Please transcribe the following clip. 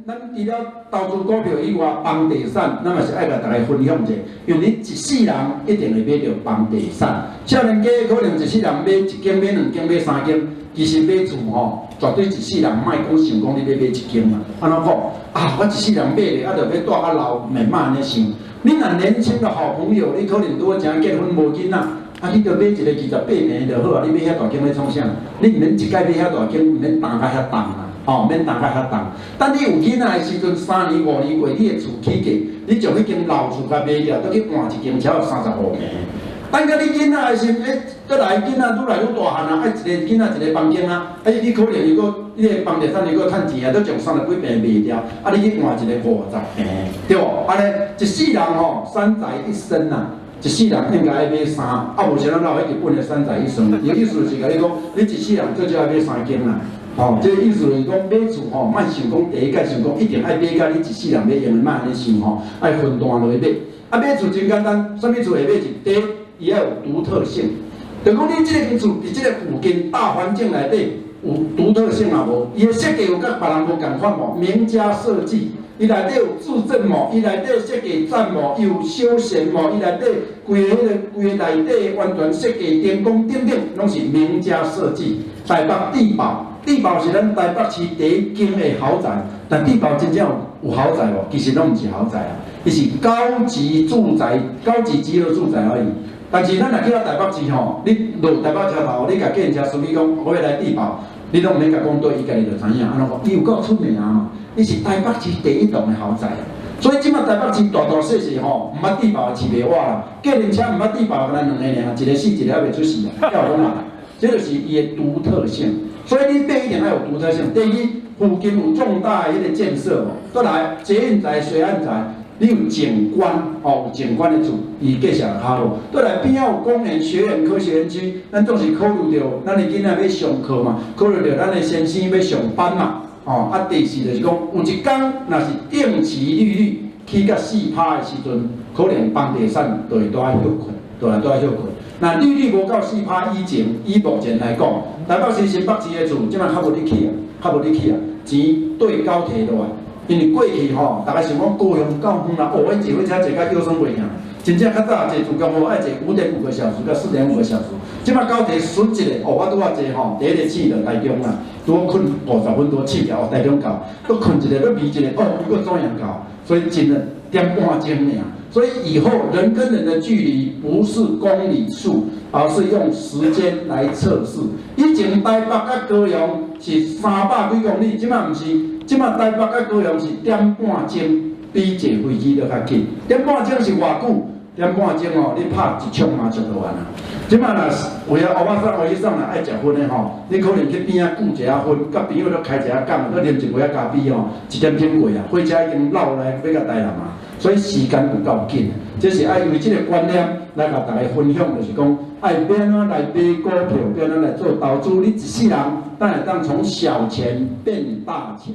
咱除了投资股票以外，房地产咱嘛是爱甲大家分享者，因为你一世人一定会买到房地产。少年家可能一世人买一间、买两间、买三间，其实买厝吼，绝对一世人莫讲想讲你要买一间嘛。安怎讲啊？我一世人买咧，啊，着要住较老，免莫安尼想。你若年轻的好朋友，你可能拄好正结婚无囡仔。啊，你着买一个28平就好啊！你买遐大间要创啥？你毋免一概买遐大间，毋免担甲遐重啊！哦，免担甲遐重。等你有囡仔的时阵，3年5年过，你的厝起价，你从迄间老厝甲买了，倒去换一间超有35平。等到你囡仔的时阵，倒来囡仔愈来愈大汉啊，爱一个囡仔一个房间啊，你可能如果你个房地产如果趁钱啊，都从30几平卖掉，啊，你去换一个50平，对无？安尼一世人吼，三宅一生啊。一世人应该爱买3，啊无像咱老迄日本的三宅一生，伊意思就是甲你讲，你一世人最少爱买3间啦。哦，这个意思就是讲买厝吼，莫想讲第一届想讲一定爱买甲你一世人买用的，莫安尼想吼，爱分段落去买。啊，买厝真简单，啥物厝会买是第一，伊要有独特性。就讲你即个厝伫即个附近大环境内底有独特性啊无？伊的设计有甲别人无共款无？名家设计。伊内底有住镇模，伊内底设计站模，有休闲模，伊内底规个内底完全设计电工等等，拢是名家设计。台北地堡，地堡是咱台北市第一间的豪宅，但地堡真正有豪宅无？其实拢毋是豪宅啊，伊是高级住宅、高级集合住宅而已。但是咱若去到台北市吼，你落台北车头，你甲计程车司机讲我要来地堡，你拢毋免甲讲对，伊家己就知影，安怎讲？伊有够出名啊嘛！伊是台北市第一栋的豪宅，所以即马台北市大大小小吼，毋捌地堡的饲袂活啦。计程车毋捌地堡，咱两个尔，一个死一个还袂出事啊，要讲啦，这就是伊的独特性。所以你买一定要有独特性。第二，附近有重大的迄个建设哦，再来捷运站、水岸站，你有景观哦，有景观的厝，伊计上好咯。再来边仔有公园、学园、科学园区，咱总是考虑到咱的囡仔要上课嘛，考虑到咱的先生要上班嘛。哦，啊，第四就是讲，有一天若是定期利率起到4%的时阵，可能房地产就会拄啊休困，就会拄啊休困。那利率无到4%以前，以目前来讲，台北市新北市的厝，即摆较无你起啊，较无你起啊，钱对高摕落来。因为过去吼，大家想讲高雄到远啦，哦，我坐火车坐到腰酸背痛，真正较早坐自强号爱坐5.5个小时到4.5个小时。即摆高铁顺一个，哦，我拄啊坐吼，第一个起就台中啦，拄好困50分多起条，台中到，搁困一个，搁迷一个，哦，又搁转阳到，所以真的1.5点钟尔。所以以后人跟人的距离不是公里数，而是用时间来测试。以前台北甲高雄是300几公里，即摆毋是。即马台北甲高雄是1.5钟，比坐飞机都较紧。1.5钟是偌久？1.5钟哦，你拍一枪嘛就就完啦。即马若为了欧巴桑、欧医生若爱食薰的吼，你可能去边仔顾一下薰，甲朋友都开一下讲，搁啉一杯咖啡哦，1点钟过啊，火车已经绕来要到台南啊，所以时间有够紧。这是爱为这个观念来甲大家分享，就是讲爱要安怎来买股票，要安怎来做投资，你一世人当然当从小钱变大钱。